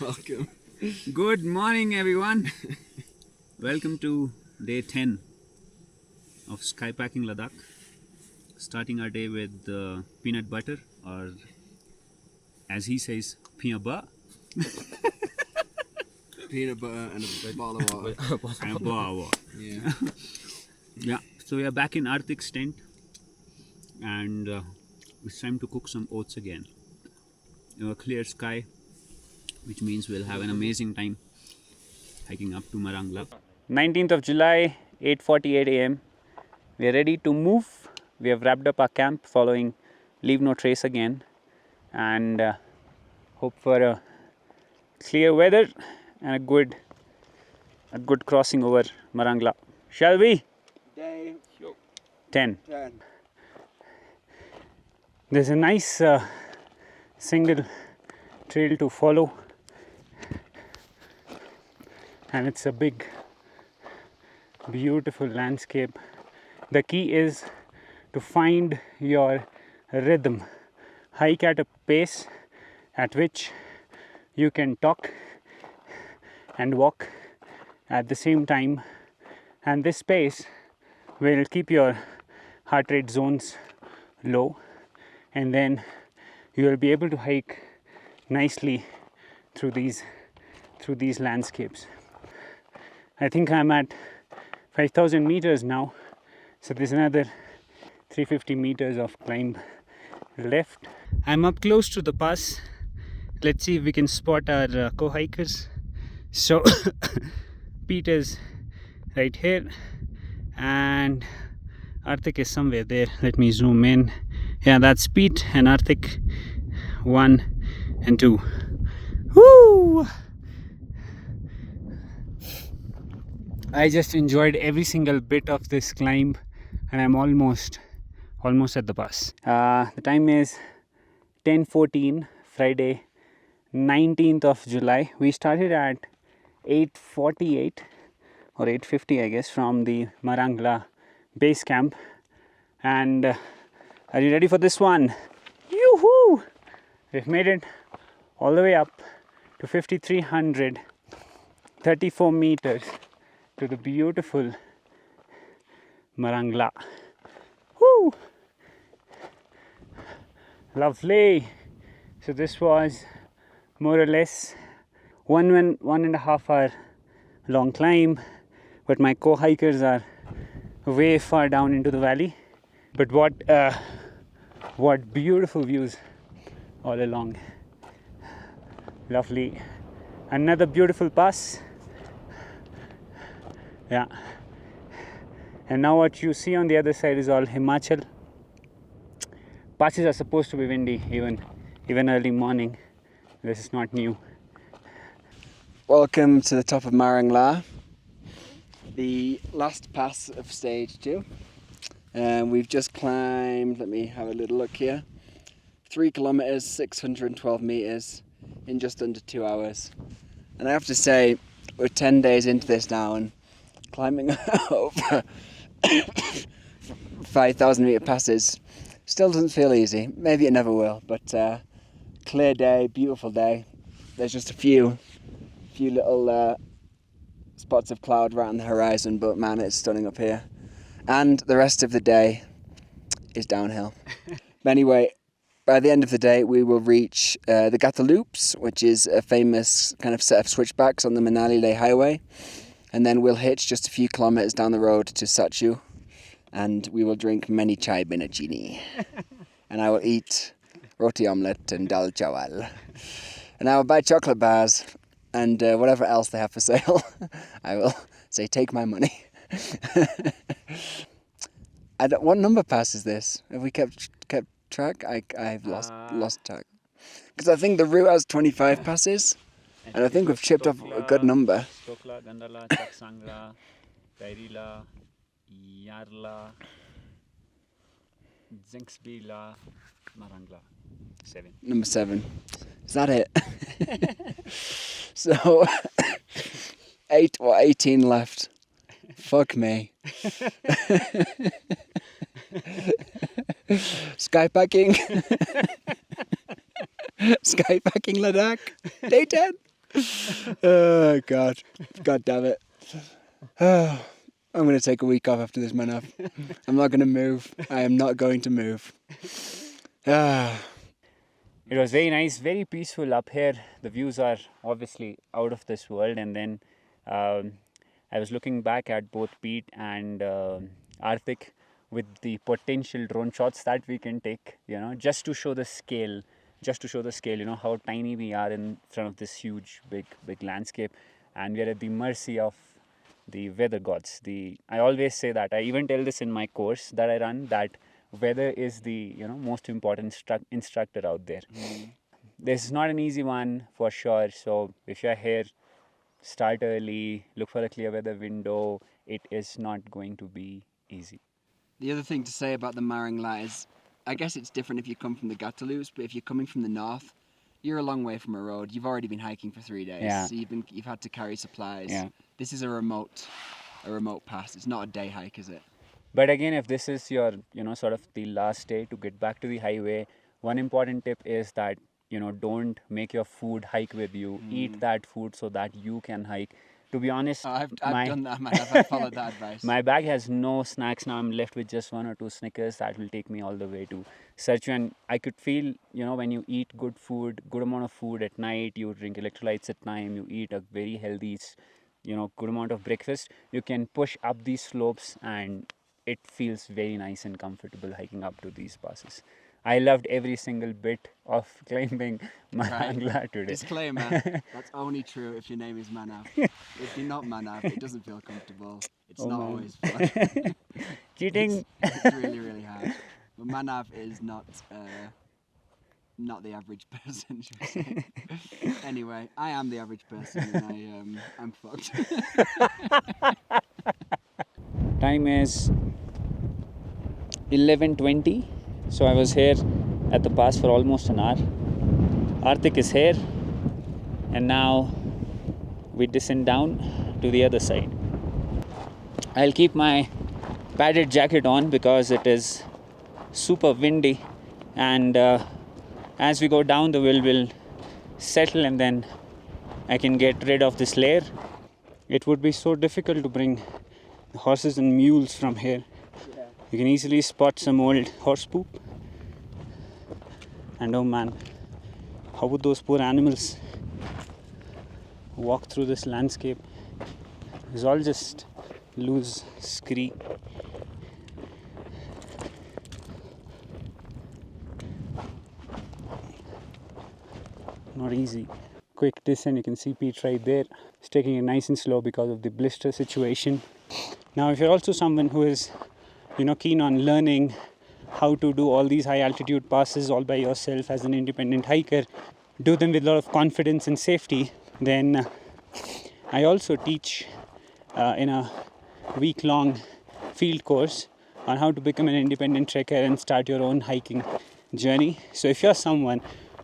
Welcome. Good morning, everyone. Welcome to day 10 of Skypacking Ladakh. Starting our day with peanut butter, or as he says, peanut butter. Peanut butter and a bottle of water. And a bar of water. Yeah. Yeah, so we are back in Arthik's tent, and it's time to cook some oats again. A clear sky, which means we'll have an amazing time hiking up to Marang La. 19th of July, 8:48 a.m. We are ready to move. We have wrapped up our camp following Leave No Trace again, and hope for a clear weather and a good crossing over Marang La. Shall we? Day 10. 10. There's a nice single trail to follow, and it's a big, beautiful landscape. The key is to find your rhythm. Hike at a pace at which you can talk and walk at the same time, and this pace will keep your heart rate zones low, and then you will be able to hike nicely through these landscapes. I think I'm at 5,000 meters now, so there's another 350 meters of climb left. I'm up close to the pass. Let's see if we can spot our co-hikers. So Pete is right here and Arthik is somewhere there. Let me zoom in. Yeah, that's Pete and Arthik 1 and 2. Woo! I just enjoyed every single bit of this climb, and I'm almost at the pass. The time is 10:14, Friday, 19th of July. We started at 8:48 or 8:50, I guess, from the Marang La Base Camp. And are you ready for this one? Yoo-hoo! We've made it all the way up to 5,300, 34 meters to the beautiful Marang La. Woo! Lovely. So this was more or less one and a half hour long climb, but my co-hikers are way far down into the valley. But what beautiful views all along. Lovely. Another beautiful pass. Yeah. And now what you see on the other side is all Himachal. Passes are supposed to be windy even early morning. This is not new. Welcome to the top of Marang La, the last pass of stage 2. We've just climbed, let me have a little look here, 3 kilometers, 612 meters in just under 2 hours. And I have to say, we're 10 days into this now, and climbing over 5,000 meter passes still doesn't feel easy. Maybe it never will, but clear day, beautiful day. There's just a few little spots of cloud right on the horizon, but man, it's stunning up here. And the rest of the day is downhill. But anyway, by the end of the day, we will reach the Gata loops, which is a famous kind of set of switchbacks on the Manali Leh highway. And then we'll hitch just a few kilometers down the road to Sachu, and we will drink many chai bina chini. And I will eat roti omelette and dal chawal. And I will buy chocolate bars and whatever else they have for sale. I will say, take my money. What number pass is this? Have we kept track? I've lost track. Because I think the route has 25 passes. And I think we've chipped off a good number. Stokla, Gandala, Chaksangla, Kairila, Yarla, Zinksbila, Marangla. 7. Number 7. Is that it? So, 18 left. Fuck me. Skypacking. Skypacking Ladakh. Day 10. Oh, God. God damn it. I'm going to take a week off after this, Manav. I'm not going to move. I am not going to move. Ah. It was very nice, very peaceful up here. The views are obviously out of this world. And then I was looking back at both Pete and Arthik with the potential drone shots that we can take, just to show the scale, how tiny we are in front of this huge, big landscape. And we are at the mercy of the weather gods. I always say that. I even tell this in my course that I run, that weather is the most important instructor out there. This is not an easy one for sure. So if you're here, start early, look for a clear weather window. It is not going to be easy. The other thing to say about the Marang La is, I guess it's different if you come from the Gata loops, but if you're coming from the north, you're a long way from a road. You've already been hiking for 3 days. Yeah. So you've had to carry supplies. Yeah. This is a remote pass. It's not a day hike, is it? But again, if this is your, sort of the last day to get back to the highway, one important tip is that, don't make your food hike with you. Eat that food so that you can hike. To be honest, I've done that, man. I've followed that advice. My bag has no snacks now. I'm left with just 1 or 2 Snickers that will take me all the way to Serchu. And I could feel, when you eat good food, good amount of food at night, you drink electrolytes at time, you eat a very healthy, good amount of breakfast, you can push up these slopes and it feels very nice and comfortable hiking up to these passes. I loved every single bit of climbing Marang La today. Disclaimer, that's only true if your name is Manav. If you're not Manav, it doesn't feel comfortable. It's not always fun. Cheating. It's really, really hard. But Manav is not the average person, should we say. Anyway, I am the average person and I'm fucked. Time is 11:20. So I was here at the pass for almost an hour. Arthik is here, and now we descend down to the other side. I'll keep my padded jacket on because it is super windy, and as we go down, the wind will settle and then I can get rid of this layer. It would be so difficult to bring the horses and mules from here. You can easily spot some old horse poop. And oh man, how would those poor animals walk through this landscape? It's all just loose scree. Not easy. Quick descent, you can see Pete right there. It's taking it nice and slow because of the blister situation. Now if you're also someone who is keen on learning how to do all these high altitude passes all by yourself as an independent hiker, do them with a lot of confidence and safety, then I also teach in a week-long field course on how to become an independent trekker and start your own hiking journey. So if you're someone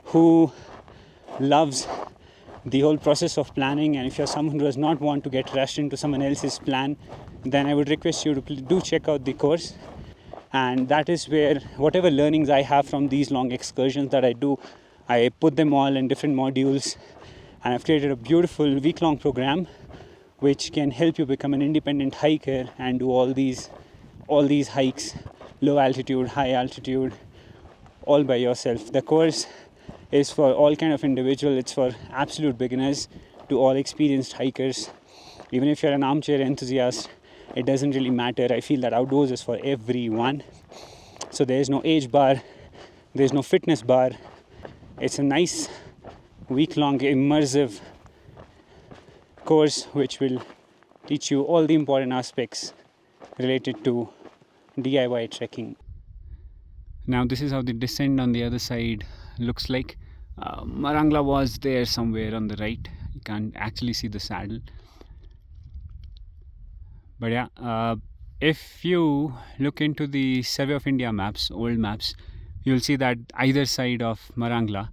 who loves the whole process of planning, and if you're someone who does not want to get rushed into someone else's plan, then I would request you to do check out the course. And that is where whatever learnings I have from these long excursions that I do, I put them all in different modules, and I've created a beautiful week-long program which can help you become an independent hiker and do all these hikes, low altitude, high altitude, all by yourself. The course is for all kind of individual. It's for absolute beginners to all experienced hikers. Even if you're an armchair enthusiast, it doesn't really matter. I feel that outdoors is for everyone. So there's no age bar, there's no fitness bar. It's a nice week-long immersive course which will teach you all the important aspects related to DIY trekking. Now this is how the descent on the other side looks like. Marang La was there somewhere on the right. You can't actually see the saddle. But yeah, if you look into the Survey of India maps, old maps, you'll see that either side of Marang La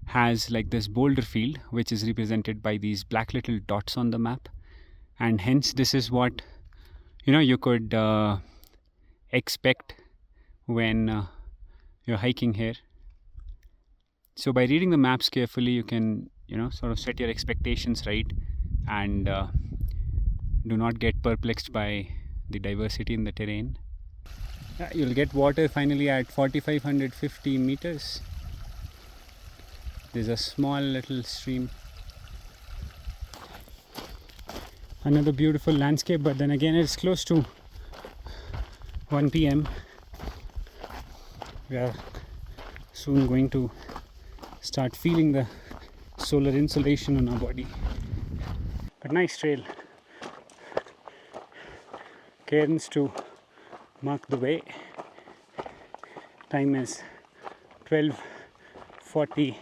has like this boulder field which is represented by these black little dots on the map, and hence this is what you could expect when you're hiking here. So by reading the maps carefully, you can sort of set your expectations right, and do not get perplexed by the diversity in the terrain. You'll get water finally at 4,550 meters. There's a small little stream. Another beautiful landscape, but then again it's close to 1 p.m. We are soon going to start feeling the solar insolation on our body. But nice trail. Cairns to mark the way. Time is 12:40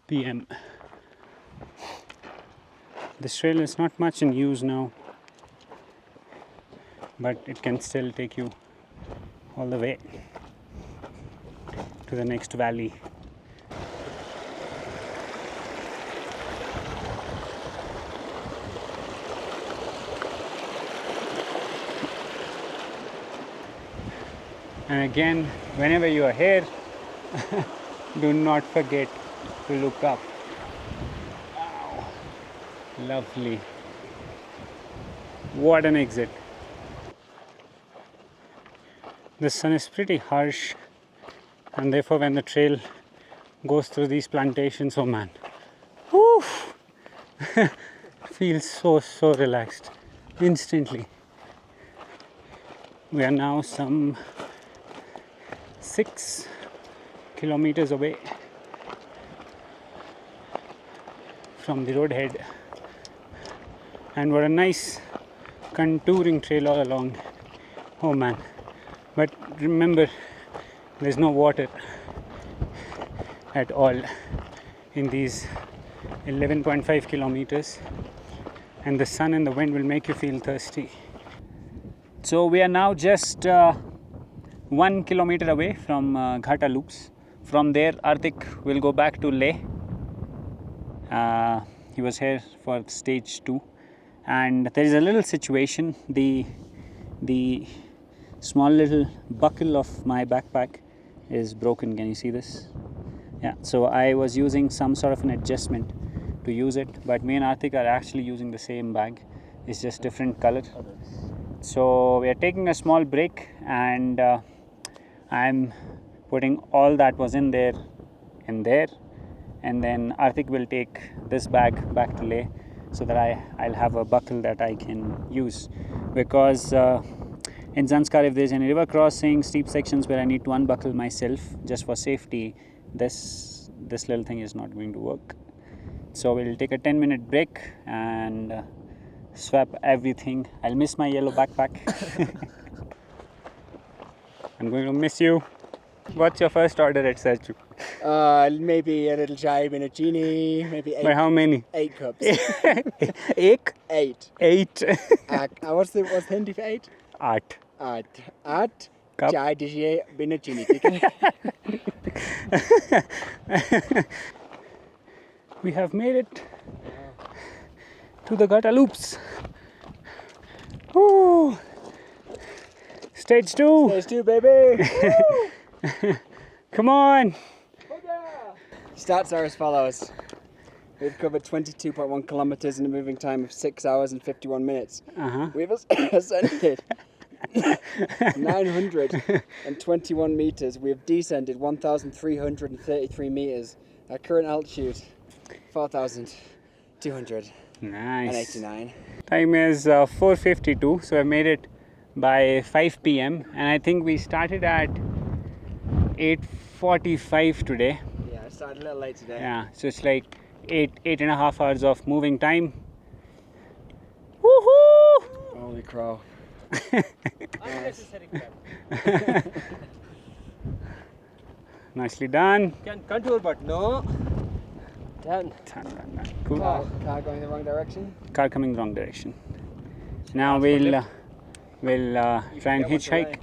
p.m. This trail is not much in use now, but it can still take you all the way to the next valley. And again, whenever you are here, do not forget to look up. Wow, lovely. What an exit. The sun is pretty harsh, and therefore when the trail goes through these plantations, oh man, whew, feels so relaxed instantly. We are now some 6 kilometers away from the road head, and what a nice contouring trail all along. Oh man, but remember, there's no water at all in these 11.5 kilometers, and the sun and the wind will make you feel thirsty. So we are now just 1 kilometer away from Gata loops. From there, Artik will go back to Leh. He was here for stage 2, and there is a little situation. The small little buckle of my backpack is broken. Can you see this? Yeah, so I was using some sort of an adjustment to use it, but me and Artik are actually using the same bag. It's just different color. So we are taking a small break, and I'm putting all that was in there, and then Artik will take this bag back to Leh, so that I'll have a buckle that I can use, because in Zanskar, if there's any river crossing, steep sections where I need to unbuckle myself just for safety, this little thing is not going to work. So we'll take a 10-minute break and swap everything. I'll miss my yellow backpack. I'm going to miss you. What's your first order at Seljuk? Maybe a little chai Benacini, maybe 8. By how many? 8 cups. 8? 8. 8. What's the Hindi for 8? 8. 8 Cup. chai dijiye Benacini. We have made it to the Gata loops. Woo! Stage 2. Stage 2, baby. Come on. Stats are as follows. We've covered 22.1 kilometers in a moving time of 6 hours and 51 minutes. We've ascended 921 meters. We have descended 1,333 meters. Our current altitude 4,289. Nice. Time is 4:52, so I made it by 5 p.m. and I think we started at 8:45 today. Yeah, I started a little late today. Yeah, so it's like 8.5 hours of moving time. Woohoo! Holy crow. Unnecessary crap. Nicely done. Can contour, but no. Done. Done. Cool. Car going the wrong direction. Car coming wrong direction. Now we'll try and hitchhike.